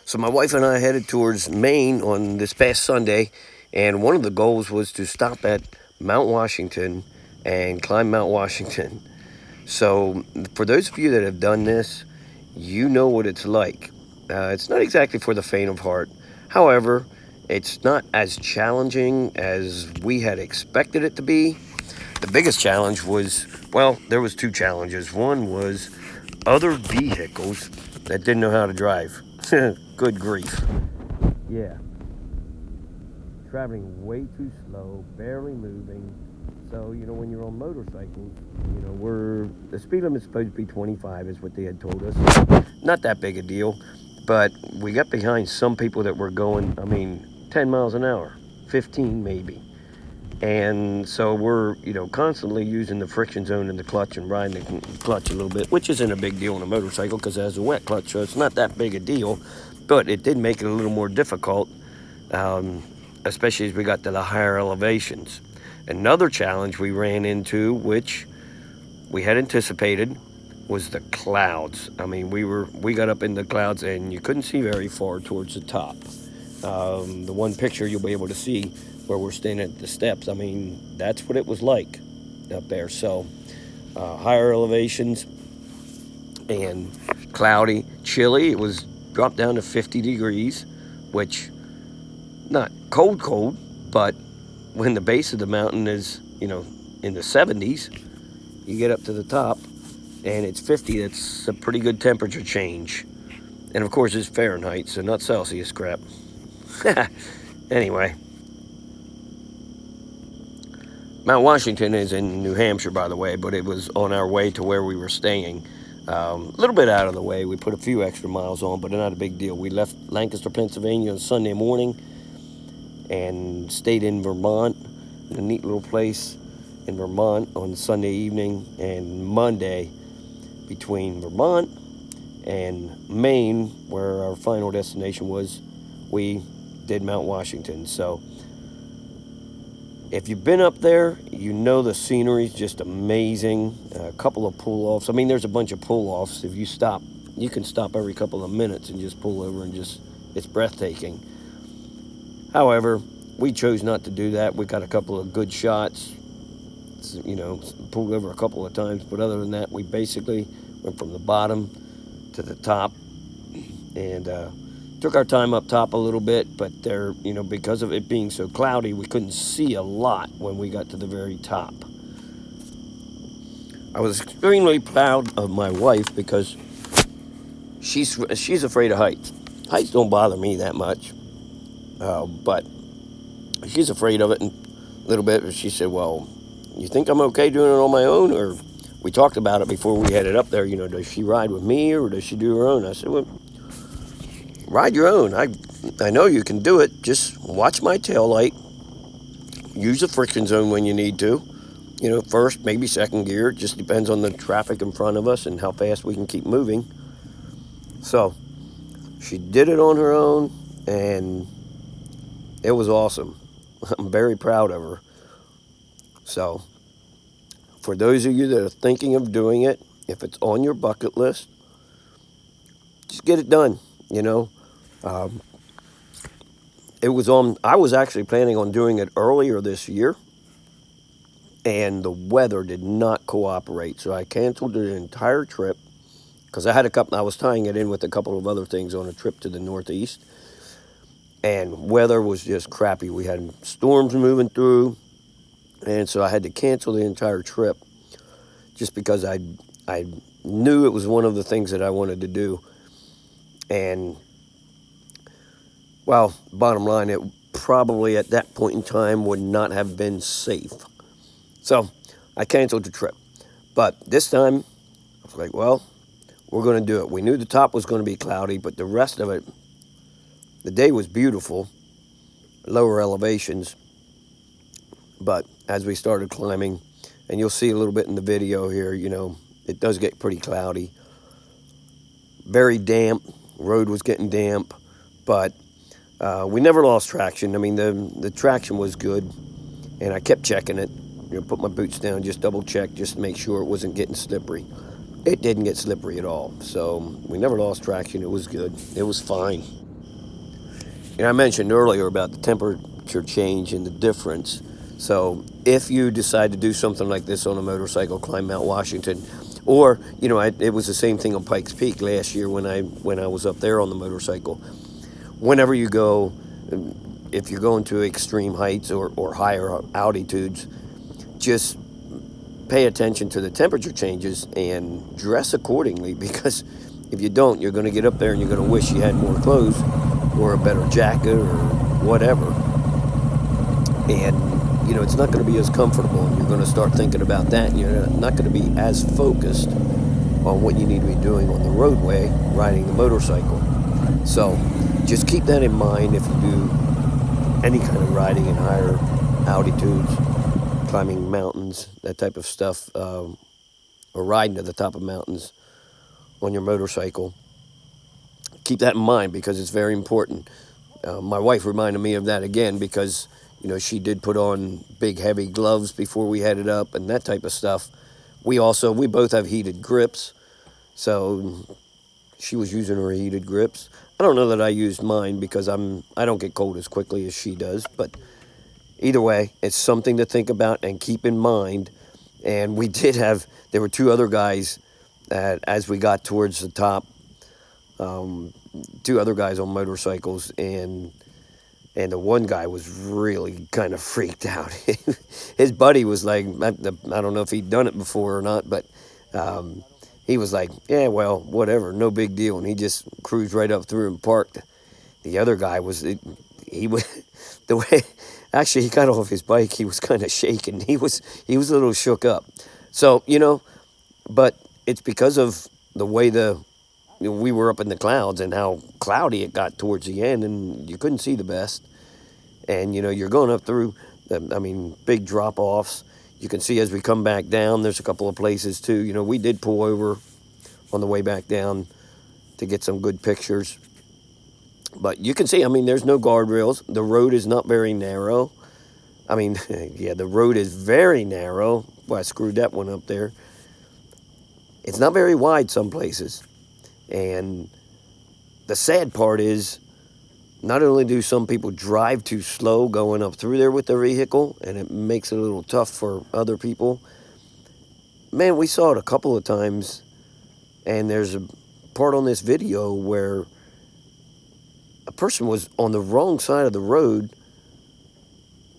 So my wife and I headed towards Maine on this past Sunday, and one of the goals was to stop at Mount Washington and climb Mount Washington. So for those of you that have done this, you know what it's like. It's not exactly for the faint of heart. However, it's not as challenging as we had expected it to be. The biggest challenge was, well, there was two challenges. One was other vehicles that didn't know how to drive. Good grief. Yeah. Traveling way too slow, barely moving. So, when you're on motorcycles, the speed limit's supposed to be 25 is what they had told us. Not that big a deal, but we got behind some people that were going, 10 miles an hour, 15 maybe. And so we're, constantly using the friction zone in the clutch and riding the clutch a little bit, which isn't a big deal on a motorcycle because it has a wet clutch, so it's not that big a deal. But it did make it a little more difficult, especially as we got to the higher elevations. Another challenge we ran into, which we had anticipated, was the clouds. We got up in the clouds and you couldn't see very far towards the top. The one picture you'll be able to see where we're standing at the steps, that's what it was like up there. So higher elevations and cloudy, chilly. It was dropped down to 50 degrees, which not cold, but when the base of the mountain is, in the 70s, you get up to the top and it's 50. That's a pretty good temperature change. And of course it's Fahrenheit, so not Celsius crap. Anyway, Mount Washington is in New Hampshire, by the way, but it was on our way to where we were staying. A little bit out of the way. We put a few extra miles on, but not a big deal. We left Lancaster, Pennsylvania on Sunday morning and stayed in Vermont, in a neat little place in Vermont on Sunday evening. And Monday, between Vermont and Maine, where our final destination was, we did Mount Washington. So if you've been up there, the scenery is just amazing. A couple of pull-offs. There's a bunch of pull-offs. If you stop, you can stop every couple of minutes and just pull over and it's breathtaking. However, we chose not to do that. We got a couple of good shots, pulled over a couple of times. But other than that, we basically went from the bottom to the top and took our time up top a little bit. But there, because of it being so cloudy, we couldn't see a lot when we got to the very top. I was extremely proud of my wife because she's afraid of heights. Heights don't bother me that much. But she's afraid of it a little bit. She said, well, you think I'm okay doing it on my own? Or we talked about it before we headed up there. Does she ride with me or does she do her own? I said, well, ride your own. I know you can do it. Just watch my tail light. Use the friction zone when you need to. First, maybe second gear. It just depends on the traffic in front of us and how fast we can keep moving. So she did it on her own and it was awesome. I'm very proud of her. So, for those of you that are thinking of doing it, if it's on your bucket list, just get it done, I was actually planning on doing it earlier this year, and the weather did not cooperate. So I canceled the entire trip, because I was tying it in with a couple of other things on a trip to the Northeast. And weather was just crappy. We had storms moving through. And so I had to cancel the entire trip just because I knew it was one of the things that I wanted to do. And, well, bottom line, it probably at that point in time would not have been safe. So I canceled the trip. But this time, I was like, well, we're going to do it. We knew the top was going to be cloudy, but the rest of it, the day was beautiful, lower elevations, but as we started climbing, and you'll see a little bit in the video here, it does get pretty cloudy, very damp, road was getting damp, but we never lost traction. The traction was good, and I kept checking it, put my boots down, just double check, just to make sure it wasn't getting slippery. It didn't get slippery at all, so we never lost traction. It was good. It was fine. I mentioned earlier about the temperature change and the difference. So if you decide to do something like this on a motorcycle, climb Mount Washington, or it was the same thing on Pikes Peak last year when I was up there on the motorcycle. Whenever you go, if you're going to extreme heights or higher altitudes, just pay attention to the temperature changes and dress accordingly, because if you don't, you're going to get up there and you're going to wish you had more clothes or a better jacket or whatever. And it's not going to be as comfortable, and you're going to start thinking about that, and you're not going to be as focused on what you need to be doing on the roadway riding the motorcycle. So just keep that in mind if you do any kind of riding in higher altitudes, climbing mountains, that type of stuff, or riding to the top of mountains on your motorcycle. Keep that in mind, because it's very important. My wife reminded me of that again, because she did put on big heavy gloves before we headed up and that type of stuff. We both have heated grips, so she was using her heated grips. I don't know that I used mine, because I don't get cold as quickly as she does, but either way, it's something to think about and keep in mind. And there were two other guys that, as we got towards the top, two other guys on motorcycles, and the one guy was really kind of freaked out. His buddy was like, I don't know if he'd done it before or not, but he was like, yeah, well, whatever, no big deal. And he just cruised right up through and parked. The other guy the way, actually, he got off his bike, he was kind of shaking. He was a little shook up. So, but it's because of the way we were up in the clouds and how cloudy it got towards the end, and you couldn't see the best. And, you're going up through, big drop-offs. You can see as we come back down, there's a couple of places too. We did pull over on the way back down to get some good pictures. But you can see, there's no guardrails. The road is not very narrow. Yeah, the road is very narrow. Well, I screwed that one up there. It's not very wide some places. And the sad part is, not only do some people drive too slow going up through there with their vehicle, and it makes it a little tough for other people. Man, we saw it a couple of times, and there's a part on this video where a person was on the wrong side of the road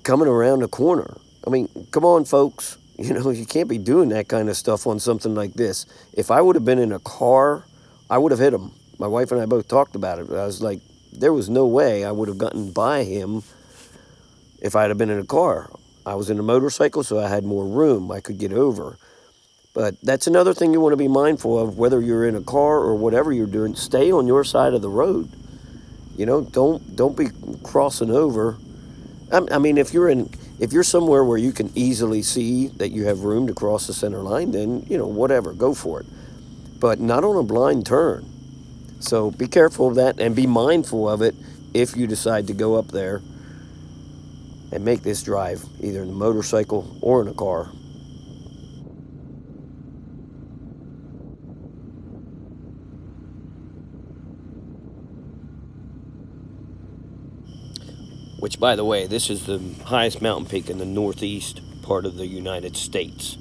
coming around the corner. Come on, folks. You can't be doing that kind of stuff on something like this. If I would have been in a car, I would have hit him. My wife and I both talked about it. I was like, there was no way I would have gotten by him if I had been in a car. I was in a motorcycle, so I had more room. I could get over. But that's another thing you want to be mindful of, whether you're in a car or whatever you're doing. Stay on your side of the road. Don't be crossing over. If you're somewhere where you can easily see that you have room to cross the center line, then, whatever, go for it. But not on a blind turn. So be careful of that, and be mindful of it if you decide to go up there and make this drive, either in a motorcycle or in a car. Which, by the way, this is the highest mountain peak in the northeast part of the United States.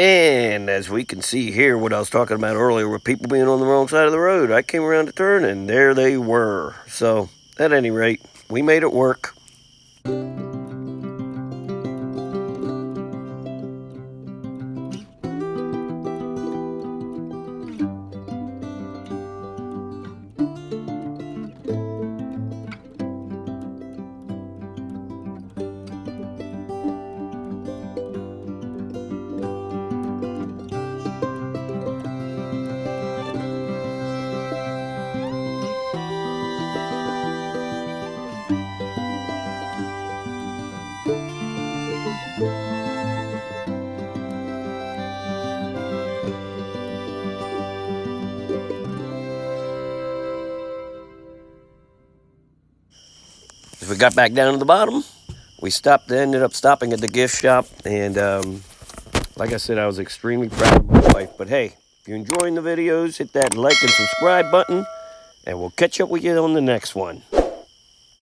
And as we can see here, what I was talking about earlier with people being on the wrong side of the road, I came around the turn and there they were. So at any rate, we made it work. As we got back down to the bottom, we ended up stopping at the gift shop. And like I said, I was extremely proud of my wife. But hey, if you're enjoying the videos, hit that like and subscribe button. And we'll catch up with you on the next one.